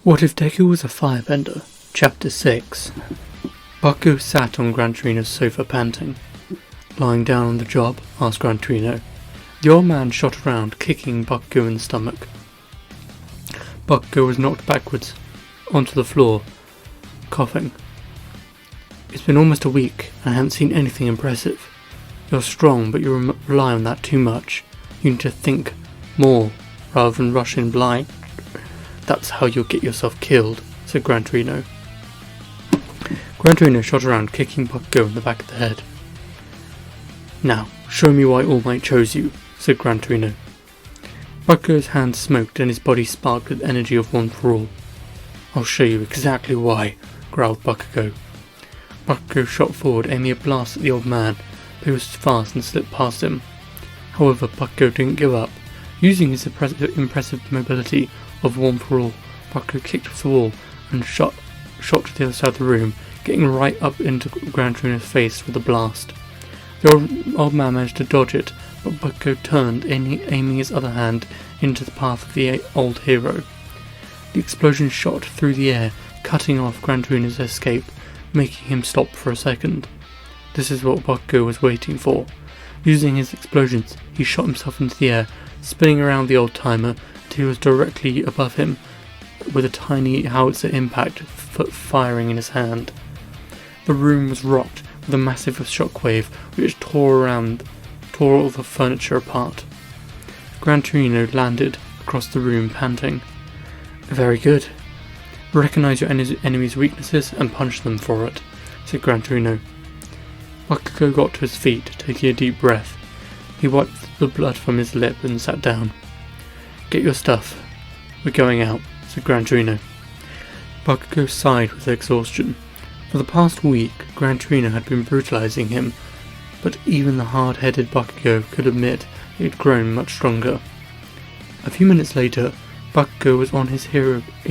What if Deku was a firebender? Chapter 6. Bakugo sat on Gran Torino's sofa panting. Lying down on the job? Asked Gran Torino. The old man shot around, kicking Bakugo in the stomach. Bakugo was knocked backwards onto the floor, coughing. It's been almost a week, and I haven't seen anything impressive. You're strong, but you rely on that too much. You need to think more, rather than rush in blind. That's how you'll get yourself killed, said Gran Torino. Gran Torino shot around, kicking Bakugo in the back of the head. Now, show me why All Might chose you, said Gran Torino. Bakugo's hands smoked and his body sparked with energy of one for all. I'll show you exactly why, growled Bakugo. Bakugo shot forward, aiming a blast at the old man, but he was fast and slipped past him. However, Bakugo didn't give up. Using his impressive mobility of one for all, Bakugo kicked off the wall and shot to the other side of the room, getting right up into Gran Torino's face with a blast. The old man managed to dodge it, but Bakugo turned, aiming his other hand into the path of the old hero. The explosion shot through the air, cutting off Gran Torino's escape, making him stop for a second. This is what Bakugo was waiting for. Using his explosions, he shot himself into the air, spinning around the old-timer until he was directly above him, with a tiny howitzer impact firing in his hand. The room was rocked with a massive shockwave which tore all the furniture apart. Gran Torino landed across the room, panting. Very good. Recognize your enemy's weaknesses and punch them for it, said Gran Torino. Bakugo got to his feet, taking a deep breath. He wiped the blood from his lip and sat down. Get your stuff. We're going out, said Gran Torino. Bakugo sighed with exhaustion. For the past week, Gran Torino had been brutalizing him, but even the hard-headed Bakugo could admit he had grown much stronger. A few minutes later, Bakugo was in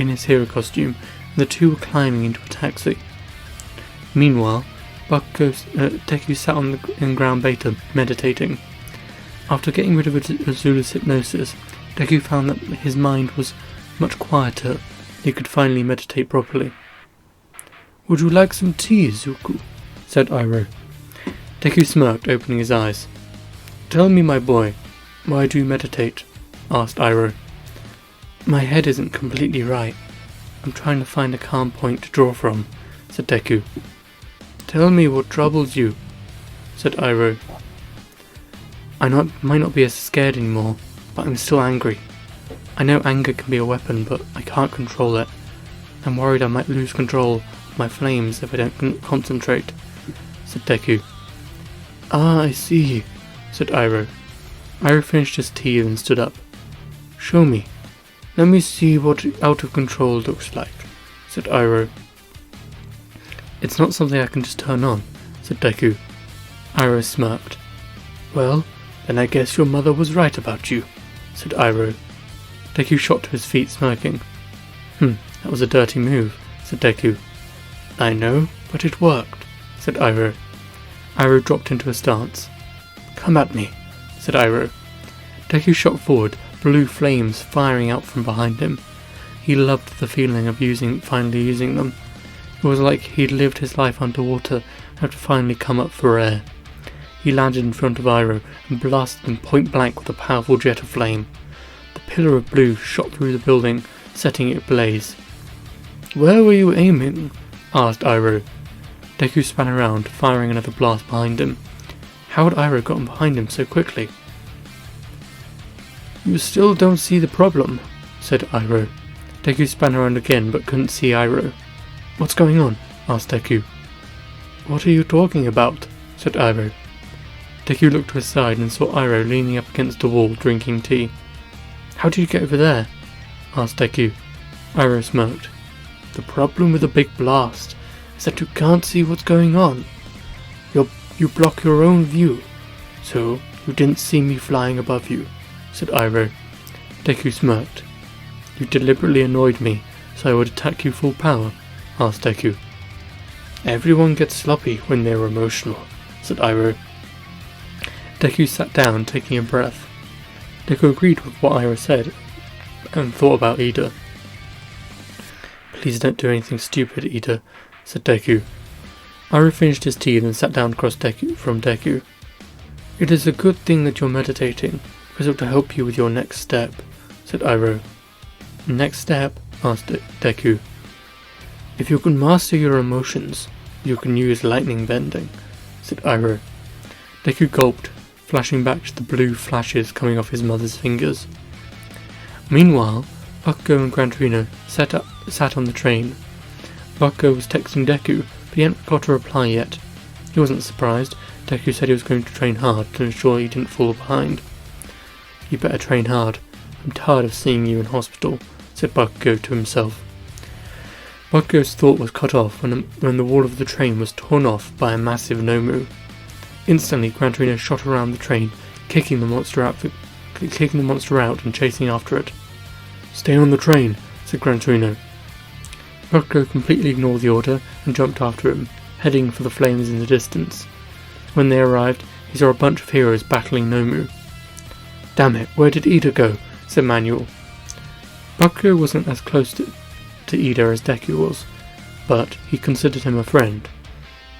his hero costume, and the two were climbing into a taxi. Meanwhile, Deku sat on the ground beta, meditating. After getting rid of Azula's hypnosis, Deku found that his mind was much quieter, and he could finally meditate properly. Would you like some tea, Zuko? Said Iroh. Deku smirked, opening his eyes. Tell me, my boy, why do you meditate? Asked Iroh. My head isn't completely right. I'm trying to find a calm point to draw from, said Deku. Tell me what troubles you, said Iroh. I might not be as scared anymore, but I'm still angry. I know anger can be a weapon, but I can't control it. I'm worried I might lose control of my flames if I don't concentrate, said Deku. Ah, I see, said Iroh. Iroh finished his tea and stood up. Show me. Let me see what out of control looks like, said Iroh. It's not something I can just turn on, said Deku. Iroh smirked. Well, then I guess your mother was right about you, said Iroh. Deku shot to his feet, smirking. That was a dirty move, said Deku. I know, but it worked, said Iroh. Iroh dropped into a stance. Come at me, said Iroh. Deku shot forward, blue flames firing out from behind him. He loved the feeling of finally using them. It was like he'd lived his life underwater and had to finally come up for air. He landed in front of Iroh and blasted him point blank with a powerful jet of flame. The pillar of blue shot through the building, setting it ablaze. Where were you aiming? Asked Iroh. Deku span around, firing another blast behind him. How had Iroh gotten behind him so quickly? You still don't see the problem, said Iroh. Deku span around again but couldn't see Iroh. What's going on? Asked Deku. What are you talking about? Said Iroh. Deku looked to his side and saw Iroh leaning up against a wall drinking tea. How did you get over there? Asked Deku. Iroh smirked. The problem with a big blast is that you can't see what's going on. You block your own view, so you didn't see me flying above you, said Iroh. Deku smirked. You deliberately annoyed me, so I would attack you full power, asked Deku. Everyone gets sloppy when they're emotional, said Iroh. Deku sat down, taking a breath. Deku agreed with what Iroh said, and thought about Ida. Please don't do anything stupid, Ida, said Deku. Iroh finished his tea and sat down across from Deku. It is a good thing that you're meditating, because it will help you with your next step, said Iroh. Next step? Asked Deku. If you can master your emotions, you can use lightning bending, said Iroh. Deku gulped, flashing back to the blue flashes coming off his mother's fingers. Meanwhile, Bakugo and Gran Torino sat on the train. Bakugo was texting Deku, but he hadn't got a reply yet. He wasn't surprised. Deku said he was going to train hard to ensure he didn't fall behind. You better train hard. I'm tired of seeing you in hospital, said Bakugo to himself. Bakugo's thought was cut off when the wall of the train was torn off by a massive Nomu. Instantly, Gran Torino shot around the train, kicking the monster out and chasing after it. Stay on the train, said Gran Torino. Bakugo completely ignored the order and jumped after him, heading for the flames in the distance. When they arrived, he saw a bunch of heroes battling Nomu. Damn it, where did Ida go? Said Manuel. Bakugo wasn't as close to Ida as Deku was, but he considered him a friend.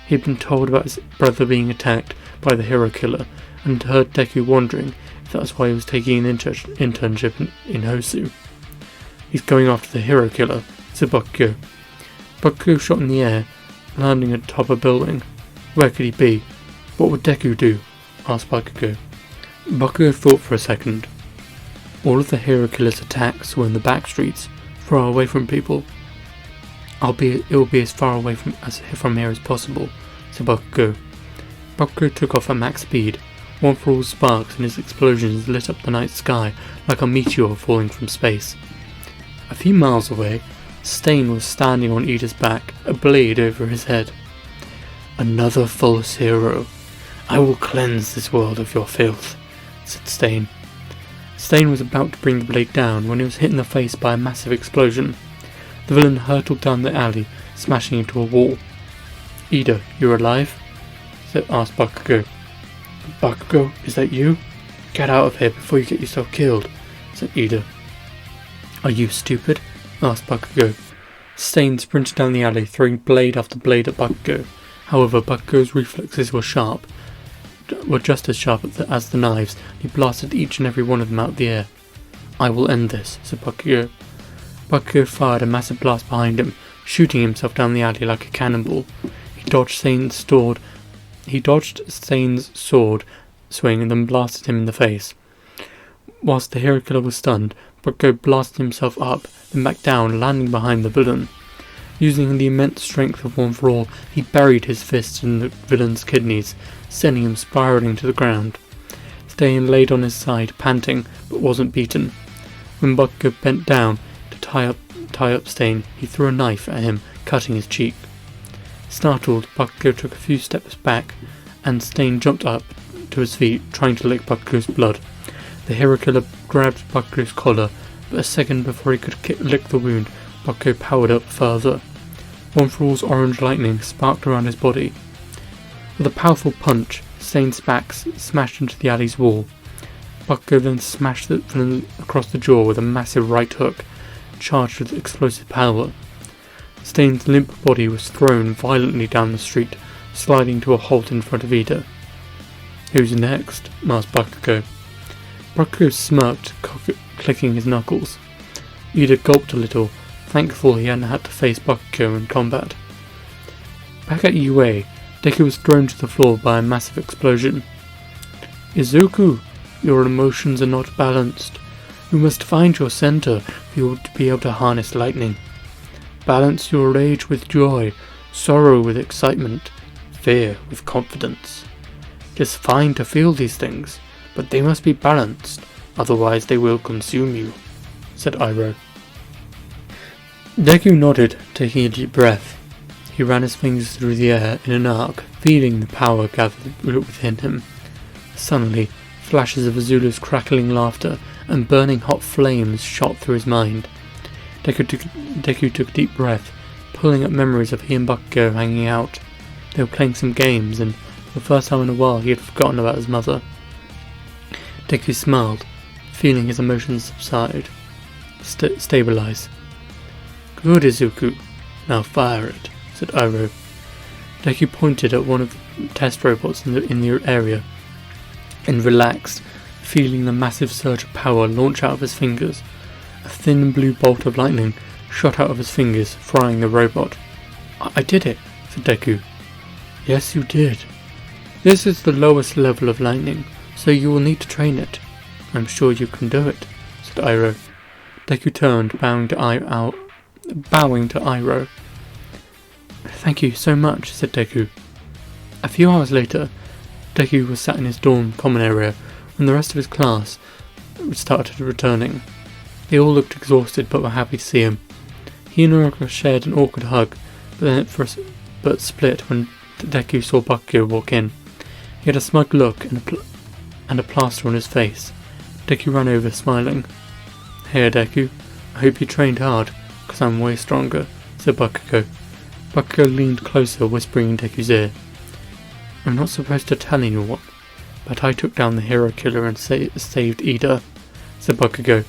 He had been told about his brother being attacked by the hero killer and heard Deku wondering if that was why he was taking an internship in Hosu. He's going after the hero killer, said Bakugo. Bakugo shot in the air, landing atop a building. Where could he be? What would Deku do? Asked Bakugo. Bakugo thought for a second. All of the hero killer's attacks were in the back streets, far away from people. It will be as far away from here as possible, said Bakugo. Bakugo took off at max speed. One for all sparks and his explosions lit up the night sky like a meteor falling from space. A few miles away, Stain was standing on Ida's back, a blade over his head. Another false hero. I will cleanse this world of your filth, said Stain. Stain was about to bring the blade down when he was hit in the face by a massive explosion. The villain hurtled down the alley, smashing into a wall. Ida, you're alive? Asked Bakugo. Bakugo, is that you? Get out of here before you get yourself killed, said Ida. Are you stupid? Asked Bakugo. Stain sprinted down the alley, throwing blade after blade at Bakugo. However, Bakugo's reflexes were just as sharp as the knives. He blasted each and every one of them out of the air. I will end this, said Bakugo. Bakugo fired a massive blast behind him, shooting himself down the alley like a cannonball. He dodged Stain's sword swing and then blasted him in the face. Whilst the hero killer was stunned, Bakugo blasted himself up, then back down, landing behind the villain. Using the immense strength of One for All, he buried his fists in the villain's kidneys, sending him spiraling to the ground. Stain laid on his side, panting, but wasn't beaten. When Bakugo bent down to tie up Stain, he threw a knife at him, cutting his cheek. Startled, Bakugo took a few steps back, and Stain jumped up to his feet, trying to lick Bakugo's blood. The hero killer grabbed Bakugo's collar, but a second before he could lick the wound, Bakugo powered up further. One for All's orange lightning sparked around his body. With a powerful punch, Stain's back smashed into the alley's wall. Bakugo then smashed the villain across the jaw with a massive right hook, charged with explosive power. Stain's limp body was thrown violently down the street, sliding to a halt in front of Ida. Who's next? Asked Bakugo. Bakugo smirked, clicking his knuckles. Ida gulped a little, thankful he hadn't had to face Bakugo in combat. Back at UA, Deku was thrown to the floor by a massive explosion. Izuku, your emotions are not balanced. You must find your center for you to be able to harness lightning. Balance your rage with joy, sorrow with excitement, fear with confidence. It is fine to feel these things, but they must be balanced, otherwise they will consume you, said Iroh. Deku nodded, taking a deep breath. He ran his fingers through the air in an arc, feeling the power gathered within him. Suddenly, flashes of Azula's crackling laughter and burning hot flames shot through his mind. Deku took a deep breath, pulling up memories of he and Bakugo hanging out. They were playing some games, and for the first time in a while he had forgotten about his mother. Deku smiled, feeling his emotions subside, stabilize. Good, Izuku. Now fire it, said Iroh. Deku pointed at one of the test robots in the area and relaxed, feeling the massive surge of power launch out of his fingers. A thin blue bolt of lightning shot out of his fingers, frying the robot. I did it, said Deku. Yes, you did. This is the lowest level of lightning, so you will need to train it. I'm sure you can do it, said Iroh. Deku turned, bowing to Iroh. Thank you so much, said Deku. A few hours later, Deku was sat in his dorm common area when the rest of his class started returning. They all looked exhausted but were happy to see him. He and Naruto shared an awkward hug, but split when Deku saw Bakugo walk in. He had a smug look and a plaster on his face. Deku ran over, smiling. Hey Deku, I hope you trained hard, 'cause I'm way stronger, said Bakugo. Bakugo leaned closer, whispering in Deku's ear. I'm not supposed to tell anyone, but I took down the hero killer and saved Ida, said Bakugo.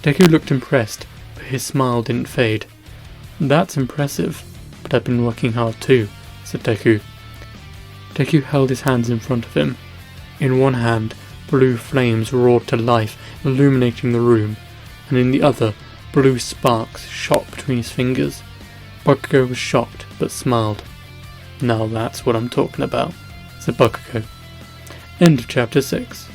Deku looked impressed, but his smile didn't fade. That's impressive, but I've been working hard too, said Deku. Deku held his hands in front of him. In one hand, blue flames roared to life, illuminating the room, and in the other, blue sparks shot between his fingers. Bakugo was shocked, but smiled. Now that's what I'm talking about, said Bakugo. End of chapter 6.